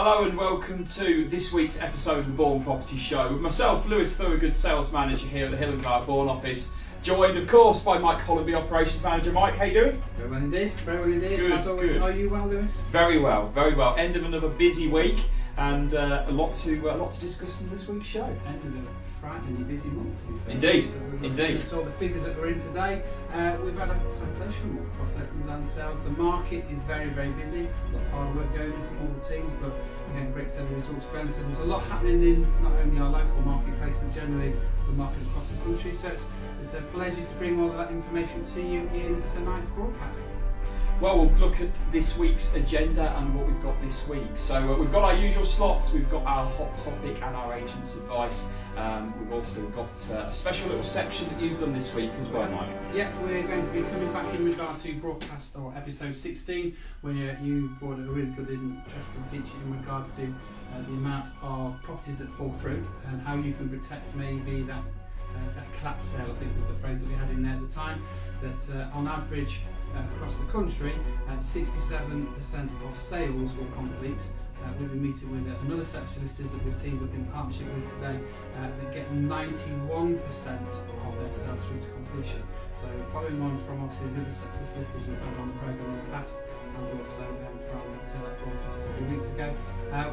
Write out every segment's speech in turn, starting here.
Hello and welcome to this week's episode of the Bourne Property Show with myself, Lewis Thorogood, Sales Manager here at the Hill & Clyde Bourne office, joined of course by Mike Hollenby, Operations Manager. Mike, how you doing? Very well indeed, very well indeed. Good, as always, good. Are you well, Lewis? Very well, very well. End of another busy week and a lot to discuss in this week's show. End of a frighteningly busy month, to be fair. Indeed, so we're indeed. It's all the figures that we're in today. We've had a sensational month across lessons and sales. The market is very, very busy. A lot of hard work going in from all the teams, but again, great set of results going. So there's a lot happening in not only our local marketplace, but generally the market across the country. So it's a pleasure to bring all of that information to you in tonight's broadcast. Well, we'll look at this week's agenda and what we've got this week. So we've got our usual slots, we've got our hot topic and our agent's advice. We've also got a special little section that you've done this week as well, Mike. Yeah, we're going to be coming back in regard to broadcast or episode 16, where you brought a really good interesting feature in regards to the amount of properties that fall through and how you can protect maybe that collapse sale, I think was the phrase that we had in there at the time, that on average across the country 67% of sales will complete. We'll be meeting with another set of solicitors that we've teamed up in partnership with today that get 91% of their sales through to completion. So following on from obviously the other sets of solicitors we've had on the programme in the past, and also from that broadcast a few weeks ago,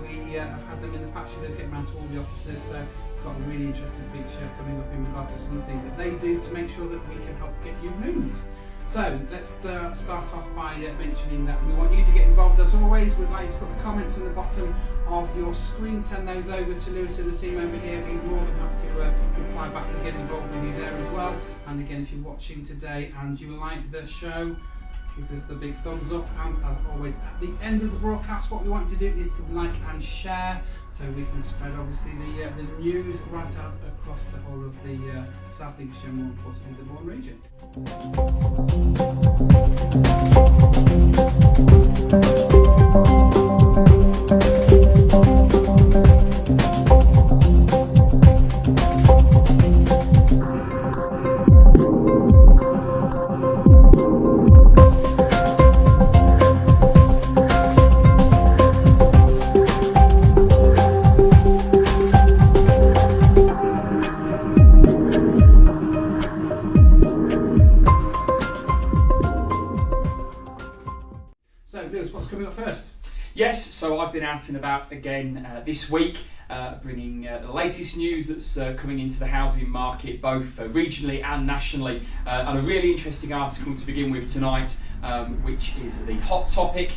we have had them in the patch that get around to all the offices. So got a really interesting feature coming up in regard to some of the things that they do to make sure that we can help get you moved. So let's start off by mentioning that we want you to get involved as always. We'd like you to put the comments in the bottom of your screen, send those over to Lewis and the team over here. We'd be more than happy to reply back and get involved with you there as well. And again, if you're watching today and you like the show, give us the big thumbs up. And as always, at the end of the broadcast, what we want you to do is to like and share, so we can spread obviously the news right out across the whole of the South Lincolnshire, more importantly the Bourne region. What's coming up first? Yes, so I've been out and about again this week, bringing the latest news that's coming into the housing market, both regionally and nationally, and a really interesting article to begin with tonight, which is the hot topic,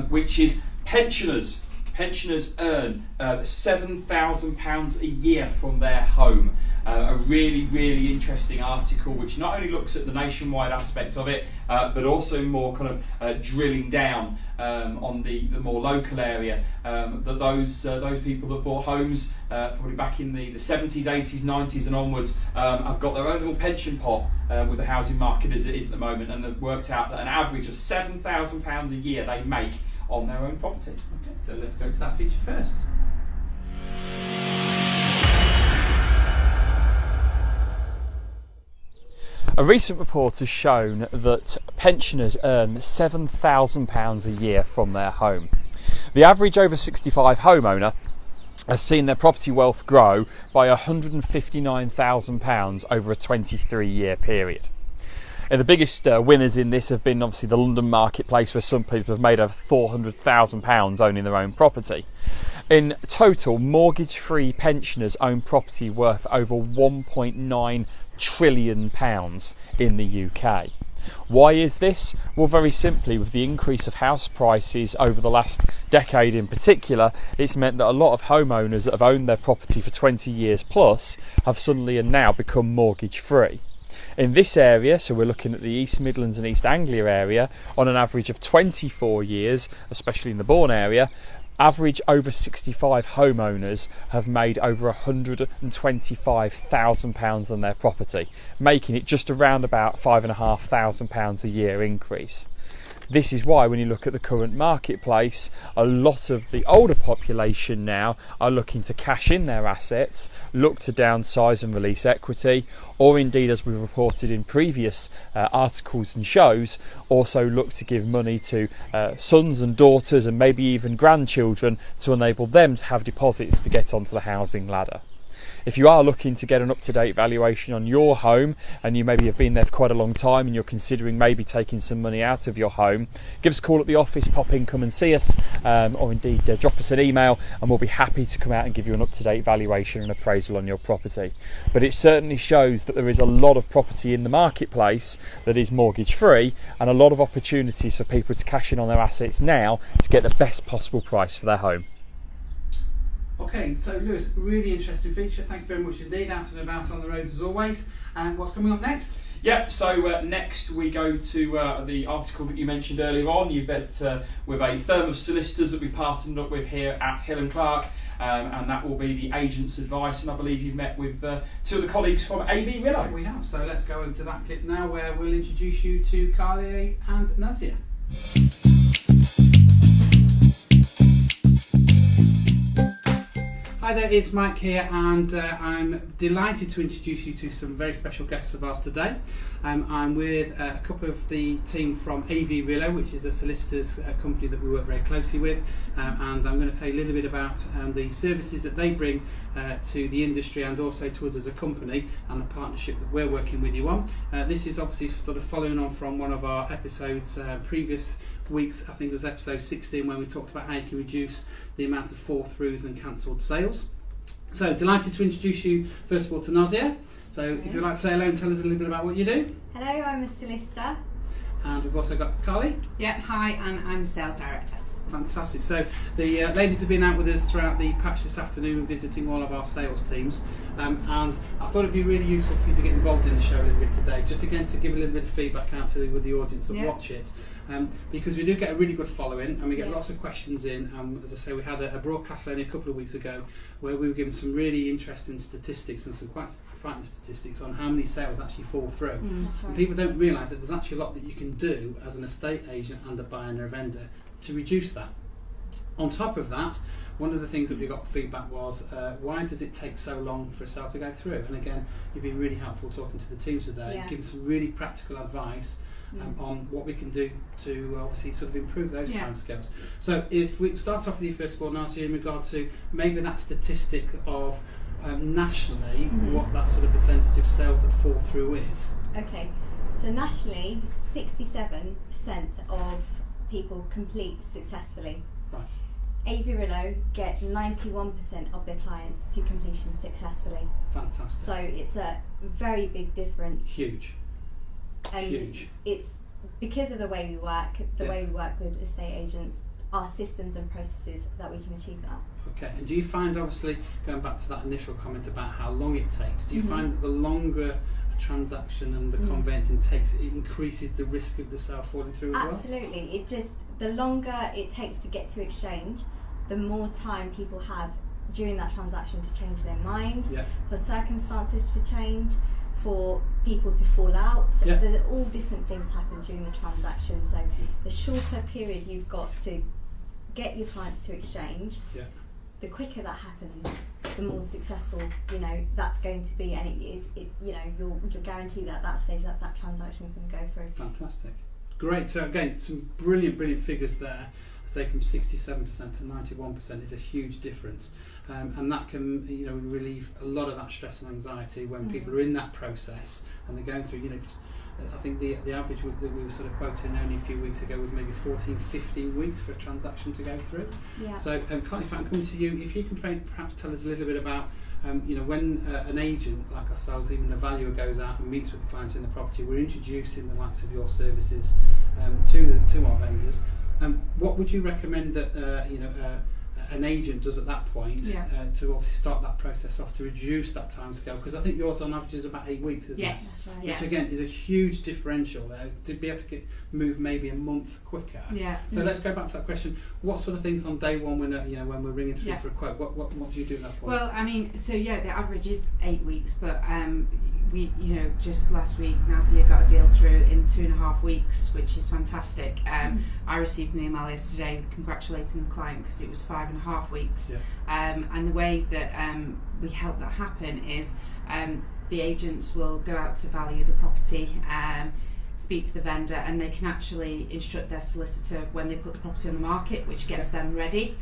which is pensioners. Pensioners earn £7,000 a year from their home. A really, really interesting article which not only looks at the nationwide aspect of it, but also more kind of drilling down on the more local area. That those people that bought homes probably back in the 70s, 80s, 90s and onwards have got their own little pension pot with the housing market as it is at the moment, and they've worked out that an average of £7,000 a year they make on their own property. Okay, so let's go to that feature first. A recent report has shown that pensioners earn £7,000 a year from their home. The average over 65 homeowner has seen their property wealth grow by £159,000 over a 23-year period. And the biggest winners in this have been obviously the London marketplace, where some people have made over £400,000 owning their own property. In total, mortgage-free pensioners own property worth over £1.9 trillion in the UK. Why is this? Well, very simply, with the increase of house prices over the last decade in particular, it's meant that a lot of homeowners that have owned their property for 20 years plus have suddenly and now become mortgage-free. In this area, so we're looking at the East Midlands and East Anglia area, on an average of 24 years, especially in the Bourne area, average over 65 homeowners have made over £125,000 on their property, making it just around about £5,500 a year increase. This is why when you look at the current marketplace, a lot of the older population now are looking to cash in their assets, look to downsize and release equity, or indeed, as we've reported in previous articles and shows, also look to give money to sons and daughters and maybe even grandchildren to enable them to have deposits to get onto the housing ladder. If you are looking to get an up-to-date valuation on your home and you maybe have been there for quite a long time and you're considering maybe taking some money out of your home, give us a call at the office, pop in, come and see us, or indeed drop us an email and we'll be happy to come out and give you an up-to-date valuation and appraisal on your property. But it certainly shows that there is a lot of property in the marketplace that is mortgage free and a lot of opportunities for people to cash in on their assets now to get the best possible price for their home. Okay, so Lewis, really interesting feature. Thank you very much indeed. Out and about on the road as always. And what's coming up next? Yep, so next we go to the article that you mentioned earlier on. You've met with a firm of solicitors that we've partnered up with here at Hill & Clark, and that will be the agent's advice. And I believe you've met with two of the colleagues from Avrillo. We have, so let's go into that clip now where we'll introduce you to Carly and Nazia. Hi there, it's Mike here, and I'm delighted to introduce you to some very special guests of ours today. I'm with a couple of the team from Avrillo, which is a solicitors company that we work very closely with, and I'm going to tell you a little bit about the services that they bring to the industry and also to us as a company and the partnership that we're working with you on. This is obviously sort of following on from one of our episodes previous weeks. I think it was episode 16 when we talked about how you can reduce the amount of fall-throughs and cancelled sales. So delighted to introduce you first of all to Nazia. So if you'd like to say hello and tell us a little bit about what you do. Hello, I'm a solicitor. And we've also got Carly. Yep, hi, and I'm the sales director. Fantastic. So the ladies have been out with us throughout the patch this afternoon visiting all of our sales teams, and I thought it'd be really useful for you to get involved in the show a little bit today, just again to give a little bit of feedback out to with the audience that watch it, because we do get a really good following and we get lots of questions in. As I say, we had a broadcast only a couple of weeks ago where we were given some really interesting statistics and some quite frightening statistics on how many sales actually fall through. Right. And people don't realise that there's actually a lot that you can do as an estate agent and a buyer and a vendor to reduce that. On top of that, one of the things that we got feedback was, why does it take so long for a sale to go through? And again, you've been really helpful talking to the teams today, giving some really practical advice on what we can do to obviously sort of improve those timescales. So if we start off with you first of all, Nancy, in regard to maybe that statistic of nationally, what that sort of percentage of sales that fall through is. Okay, so nationally, 67% of people complete successfully. Right. Avrillo get 91% of their clients to completion successfully. Fantastic. So it's a very big difference. Huge. And Huge. it's because of the way we work, way we work with estate agents, our systems and processes that we can achieve that. Okay, and do you find, obviously, going back to that initial comment about how long it takes, do you find that the longer a transaction and the conveyancing takes, it increases the risk of the sale falling through as well? Absolutely. It just, the longer it takes to get to exchange, the more time people have during that transaction to change their mind, for circumstances to change, for people to fall out. There's all different things happen during the transaction. So the shorter period you've got to get your clients to exchange, the quicker that happens, the more successful that's going to be, and you'll guarantee that at that stage that transaction is going to go through. Fantastic, great. So again, some brilliant figures there. Say from 67% to 91% is a huge difference, and that can relieve a lot of that stress and anxiety when people are in that process and they're going through. I think the average that we were sort of quoting only a few weeks ago was maybe 14-15 weeks for a transaction to go through. So Carly, if I can come to you, if you can perhaps tell us a little bit about when an agent like ourselves, even a valuer, goes out and meets with the client in the property, we're introducing the likes of your services to our vendors. What would you recommend that an agent does at that point to obviously start that process off to reduce that timescale? Because I think yours on average is about 8 weeks, isn't it? Yes. Right. Which again is a huge differential there, to be able to move maybe a month quicker. So let's go back to that question. What sort of things on day one when we're ringing through for a quote? What do you do at that point? Well, I mean, so the average is 8 weeks, but we, just last week, Nazia got a deal through in 2.5 weeks, which is fantastic. I received an email yesterday congratulating the client because it was 5.5 weeks. And the way that we help that happen is the agents will go out to value the property, speak to the vendor, and they can actually instruct their solicitor when they put the property on the market, which gets them ready,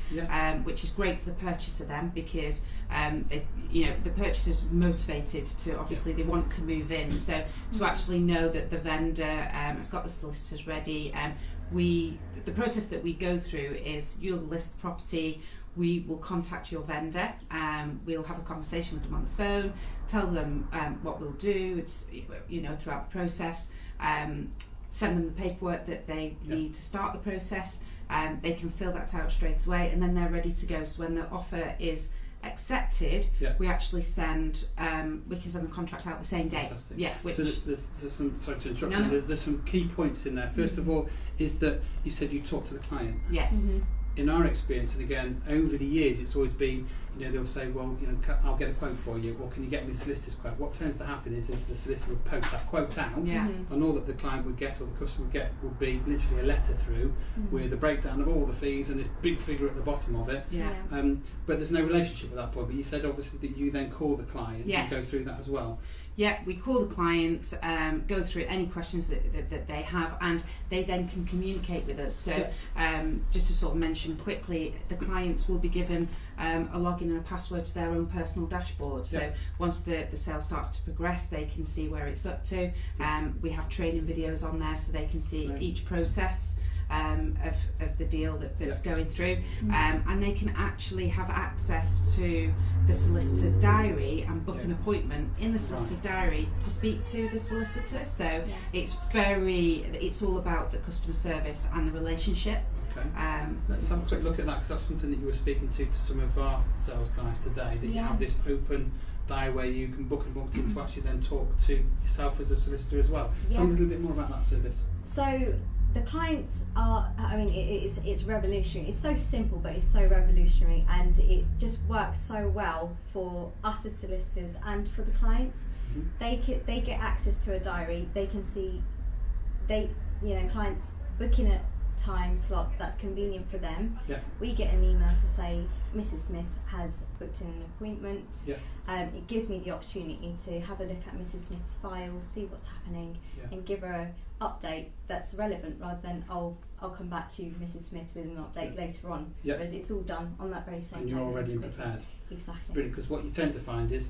which is great for the purchaser then, because the purchaser's motivated to, obviously they want to move in, so to actually know that the vendor has got the solicitors ready. The process that we go through is you'll list the property, we will contact your vendor, we'll have a conversation with them on the phone, tell them what we'll do, it's throughout the process, send them the paperwork that they need to start the process, they can fill that out straight away, and then they're ready to go. So when the offer is accepted, we actually we can send the contracts out the same day. Fantastic. Which so there's some, sorry to interrupt you, there's some key points in there. First of all is that you said you talk to the client. Yes. In our experience, and again over the years, it's always been, they'll say, well, I'll get a quote for you, or can you get me a solicitor's quote? What tends to happen is the solicitor would post that quote out, and all that the client would get or the customer would get would be literally a letter through with a breakdown of all the fees and this big figure at the bottom of it. But there's no relationship at that point. But you said obviously that you then call the client and go through that as well. Yeah, we call the client, go through any questions that they have, and they then can communicate with us. So just to sort of mention quickly, the clients will be given a login and a password to their own personal dashboard. So once the sale starts to progress, they can see where it's up to. We have training videos on there so they can see each process of the deal that's going through, and they can actually have access to the solicitor's diary and book an appointment in the solicitor's diary to speak to the solicitor. So it's all about the customer service and the relationship. Let's have a quick look at that, because that's something that you were speaking to some of our sales guys today, that you have this open diary where you can book in to actually then talk to yourself as a solicitor as well. Tell me a little bit more about that service. So the clients are, it's revolutionary. It's so simple, but it's so revolutionary, and it just works so well for us as solicitors and for the clients. They get access to a diary. They can see, clients booking a time slot that's convenient for them. We get an email to say Mrs. Smith has booked in an appointment. It gives me the opportunity to have a look at Mrs. Smith's file, see what's happening, and give her an update that's relevant, rather than I'll come back to you, Mrs. Smith, with an update later on. Whereas it's all done on that very same day. And you're already prepared. Exactly. Brilliant, because what you tend to find is,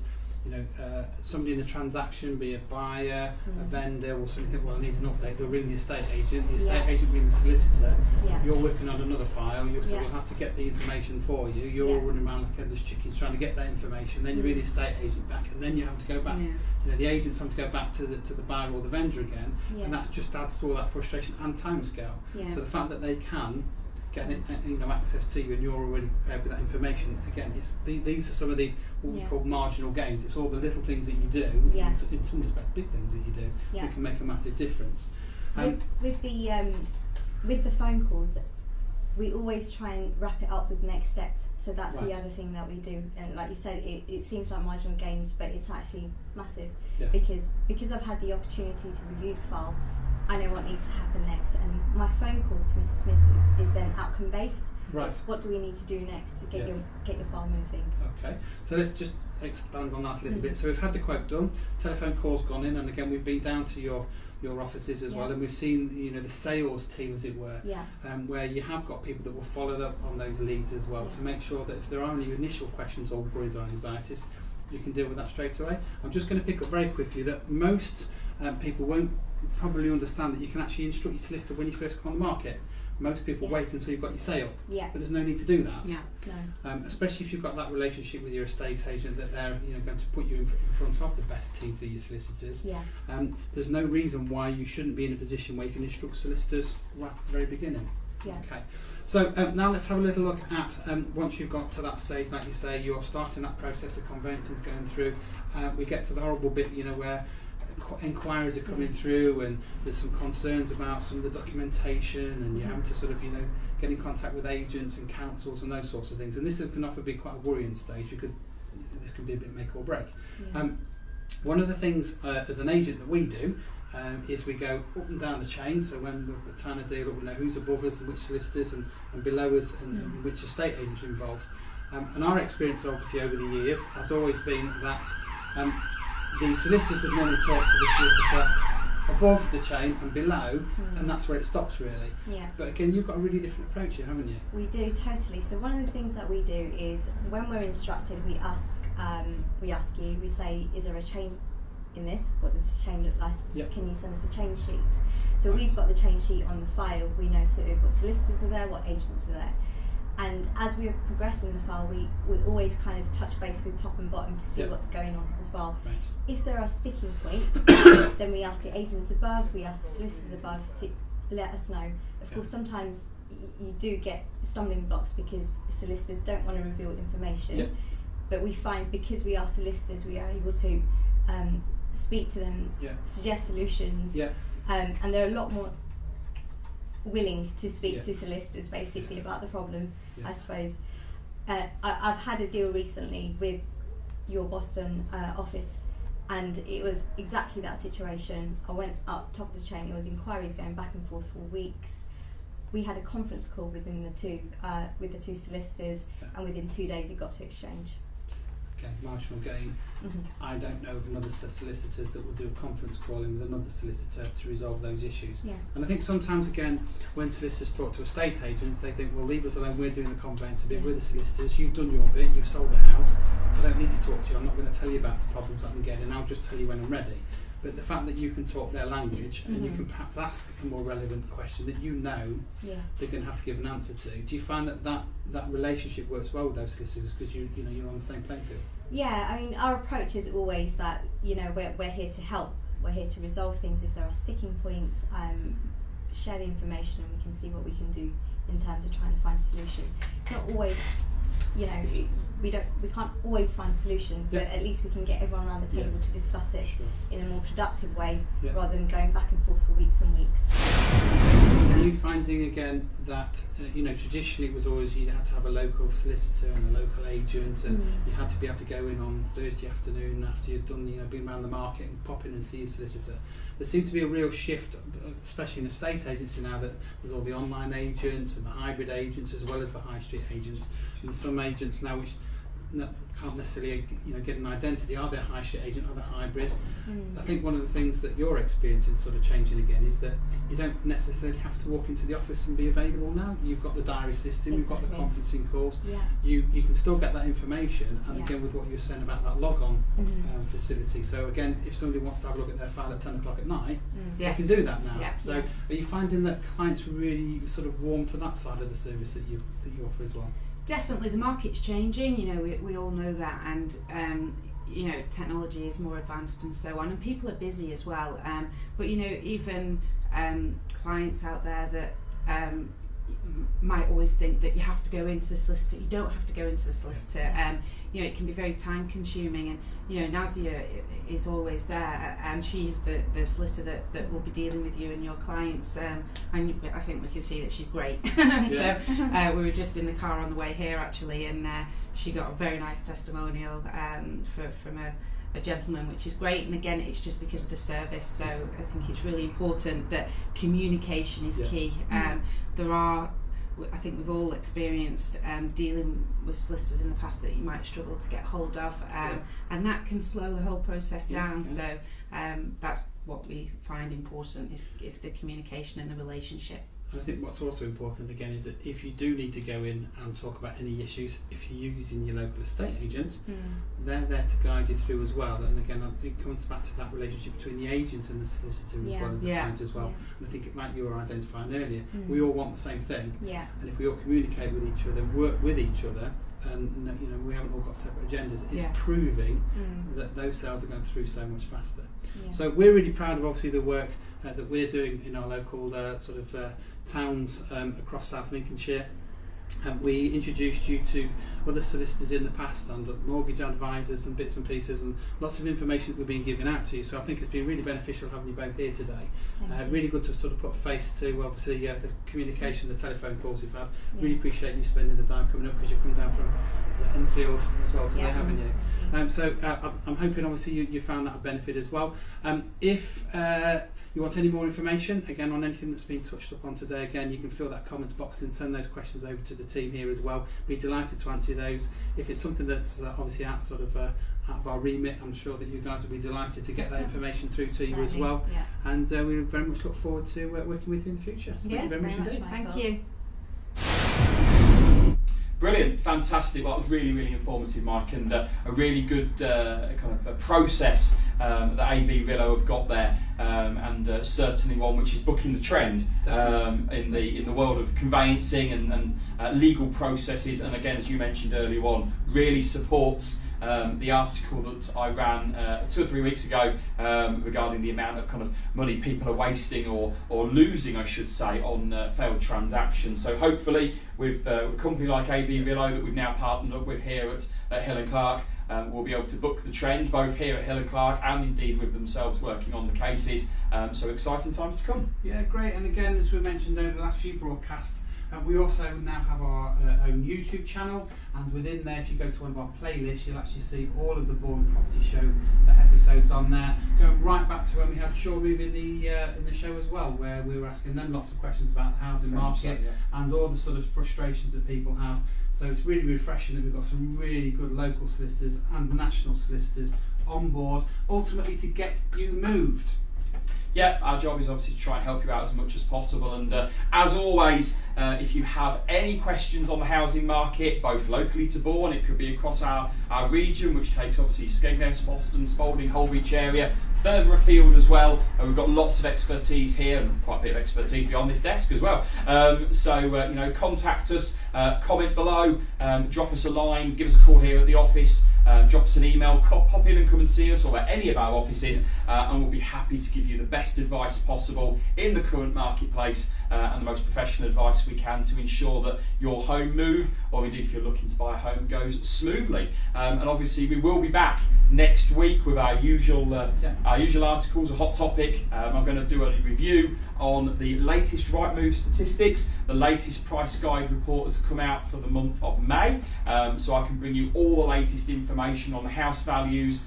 somebody in the transaction, be a buyer, a vendor, or something, well, I need an update, they'll ring the estate agent agent ring the solicitor, you're working on another file, you'll say, we'll have to get the information for you, you're all running around like endless chickens trying to get that information, then you ring the estate agent back, and then you have to go back, the agents have to go back to the buyer or the vendor again, and that just adds to all that frustration and timescale. So the fact that they can get access to you and you're already prepared with that information, again, these are some of these what we call marginal gains. It's all the little things that you do, in some respects big things that you do, that can make a massive difference. With the phone calls, we always try and wrap it up with next steps, so that's the other thing that we do, and like you said, it seems like marginal gains, but it's actually massive, because I've had the opportunity to review the file. I know what needs to happen next, and my phone call to Mrs. Smith is then outcome based. It's what do we need to do next to get your file moving. Okay, so let's just expand on that a little bit. So we've had the quote done, telephone call's gone in, and again we've been down to your offices as well, and we've seen the sales team, as it were, where you have got people that will follow up on those leads as well to make sure that if there are any initial questions or worries or anxieties, you can deal with that straight away. I'm just going to pick up very quickly that most people won't probably understand that you can actually instruct your solicitor when you first come on the market. Most people wait until you've got your sale, but there's no need to do that. Especially if you've got that relationship with your estate agent that they're going to put you in front of the best team for your solicitors. There's no reason why you shouldn't be in a position where you can instruct solicitors right at the very beginning. Okay, so now let's have a little look at once you've got to that stage, like you say, you're starting that process, the conveyancing's going through, we get to the horrible bit where inquiries are coming through and there's some concerns about some of the documentation, and you're having to sort of get in contact with agents and councils and those sorts of things, and this can often be quite a worrying stage, because this can be a bit make or break. One of the things as an agent that we do is we go up and down the chain. So when we're tying a deal up, we know who's above us and which solicitors and below us and which estate agents are involved. And our experience, obviously, over the years has always been that the solicitors would normally talk to the solicitor above the chain and below, and that's where it stops, really. Yeah. But again, you've got a really different approach here, haven't you? We do, totally. So one of the things that we do is when we're instructed, we ask you, we say, is there a chain in this? What does the chain look like? Yep. Can you send us a chain sheet? So we've got the chain sheet on the file. We know sort of what solicitors are there, what agents are there. And as we are progressing the file, we always kind of touch base with top and bottom to see what's going on as well. Right. If there are sticking points, then we ask the agents above, we ask the solicitors above to let us know. Of course, sometimes you do get stumbling blocks because solicitors don't want to reveal information. But we find because we are solicitors, we are able to speak to them, suggest solutions, and they're a lot more willing to speak to solicitors basically about the problem, I suppose. I've had a deal recently with your Boston office, and it was exactly that situation. I went up top of the chain, there was inquiries going back and forth for weeks. We had a conference call within with the two solicitors, and within 2 days it got to exchange. Okay, marginal gain. I don't know of another set of solicitors that will do a conference call in with another solicitor to resolve those issues. And I think sometimes, again, when solicitors talk to estate agents, they think, well, leave us alone, we're doing the conveyance bit, we're the solicitors, you've done your bit, you've sold the house, I don't need to talk to you, I'm not going to tell you about the problems that I'm getting, I'll just tell you when I'm ready. But the fact that you can talk their language and you can perhaps ask a more relevant question that you know they're going to have to give an answer to, do you find that relationship works well with those solicitors because you're on the same playing field? Yeah, I mean, our approach is always that, we're here to help, we're here to resolve things if there are sticking points, share the information and we can see what we can do in terms of trying to find a solution. It's not always, we can't always find a solution, but at least we can get everyone around the table to discuss it in a more productive way rather than going back and forth for weeks and weeks. Are you finding again that traditionally it was always you had to have a local solicitor and a local agent, and you had to be able to go in on Thursday afternoon after you'd done been around the market and pop in and see your solicitor? There seems to be a real shift, especially in estate agency now, that there's all the online agents and the hybrid agents as well as the high street agents, and some agents now which can't necessarily get an identity. Are they a high street agent? Are they hybrid? I think one of the things that you're experiencing sort of changing again is that you don't necessarily have to walk into the office and be available now. You've got the diary system, you've got the conferencing calls, you can still get that information, and again with what you were saying about that log-on facility. So again, if somebody wants to have a look at their file at 10 o'clock at night, they can do that now. So are you finding that clients really sort of warm to that side of the service that you offer as well? Definitely, the market's changing. We all know that, and technology is more advanced and so on, and people are busy as well. But even clients out there that might always think that you have to go into the solicitor. You don't have to go into the solicitor. It can be very time consuming, and Nazia is always there, and she's the solicitor that will be dealing with you and your clients, and I think we can see that she's great. So we were just in the car on the way here actually, and she got a very nice testimonial from a gentleman, which is great, and again it's just because of the service. So I think it's really important that communication is key. I think we've all experienced dealing with solicitors in the past that you might struggle to get hold of, and that can slow the whole process down. So that's what we find important is the communication and the relationship. And I think what's also important again is that if you do need to go in and talk about any issues, if you're using your local estate agent, they're there to guide you through as well. And again, it comes back to that relationship between the agent and the solicitor as well as the client as well. And I think like you were identifying earlier, we all want the same thing. And if we all communicate with each other, work with each other, and we haven't all got separate agendas, it's proving that those sales are going through so much faster. So we're really proud of obviously the work that we're doing in our local towns across South Lincolnshire. We introduced you to other solicitors in the past and mortgage advisors and bits and pieces, and lots of information that we've been giving out to you. So I think it's been really beneficial having you both here today. Really good to sort of put a face to obviously the communication, the telephone calls we've had. Really appreciate you spending the time coming up, because you've come down from field as well today, Yeah. haven't you? So I'm hoping obviously you found that a benefit as well. If you want any more information, again, on anything that's been touched upon today, again, you can fill that comments box and send those questions over to the team here as well. Be delighted to answer those. If it's something that's obviously out of our remit, I'm sure that you guys will be delighted to get that information through to you as well. Yeah. And we very much look forward to working with you in the future. So thank you very much indeed. Michael. Thank you. Brilliant, fantastic. Well, it was really, really informative, Mike, and a really good kind of process that Avrillo have got there, and certainly one which is bucking the trend in the world of conveyancing and legal processes. And again, as you mentioned earlier on, really supports the article that I ran 2 or 3 weeks ago regarding the amount of kind of money people are wasting or losing, I should say, on failed transactions. So hopefully with a company like Avrillo that we've now partnered up with here at Hill & Clark, we'll be able to book the trend both here at Hill & Clark and indeed with themselves working on the cases. So exciting times to come. Yeah, great. And again, as we mentioned over the last few broadcasts, we also now have our own YouTube channel, and within there, if you go to one of our playlists, you'll actually see all of the Bourne Property Show episodes on there, going right back to when we had Shawmove in the show as well, where we were asking them lots of questions about the housing market and all the sort of frustrations that people have. So it's really refreshing that we've got some really good local solicitors and national solicitors on board, ultimately to get you moved. Yeah, our job is obviously to try and help you out as much as possible, and as always, if you have any questions on the housing market, both locally to Bourne, it could be across our region, which takes obviously Skegness, Boston, Spalding, Holbeach area, further afield as well. We've got lots of expertise here, and quite a bit of expertise beyond this desk as well. So contact us, comment below, drop us a line, give us a call here at the office, drop us an email, pop in and come and see us or at any of our offices, and we'll be happy to give you the best advice possible in the current marketplace, and the most professional advice we can to ensure that your home move, or indeed if you're looking to buy a home, goes smoothly. And obviously we will be back next week with our usual articles, a hot topic. I'm going to do a review on the latest Rightmove statistics. The latest price guide report has come out for the month of May, so I can bring you all the latest information on the house values,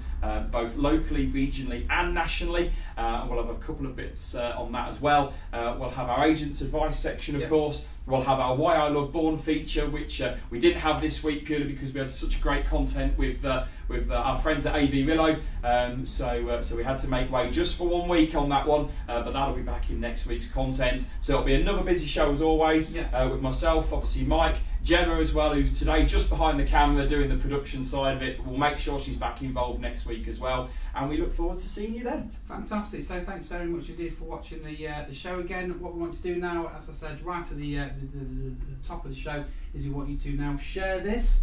both locally, regionally and nationally, and we'll have a couple of bits on that as well. We'll have our agents advice section, of course. We'll have our Why I Love Bourne feature, which we didn't have this week purely because we had such great content with our friends at Avrillo, so we had to make way just for 1 week on that one, but that'll be back in next week's content. So it'll be another busy show as always, with myself, obviously Mike, Gemma as well, who's today just behind the camera doing the production side of it, but we'll make sure she's back involved next week as well, and we look forward to seeing you then. Fantastic. So thanks very much indeed for watching the show again. What we want to do now, as I said right at the top of the show, is we want you to now share this.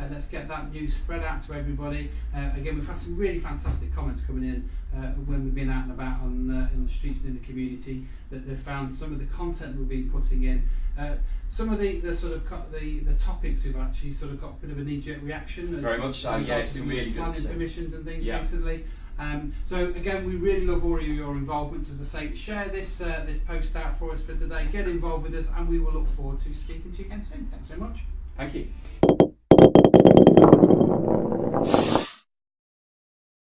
Let's get that news spread out to everybody. Again, we've had some really fantastic comments coming in when we've been out and about in the streets and in the community, that they've found some of the content we've been putting in. Some of the topics we've actually sort of got a bit of a knee-jerk reaction. Very much so. Yeah, it's been really good to see. Permissions and things recently. So again, we really love all of your involvements. As I say, share this post out for us for today. Get involved with us, and we will look forward to speaking to you again soon. Thanks very much. Thank you.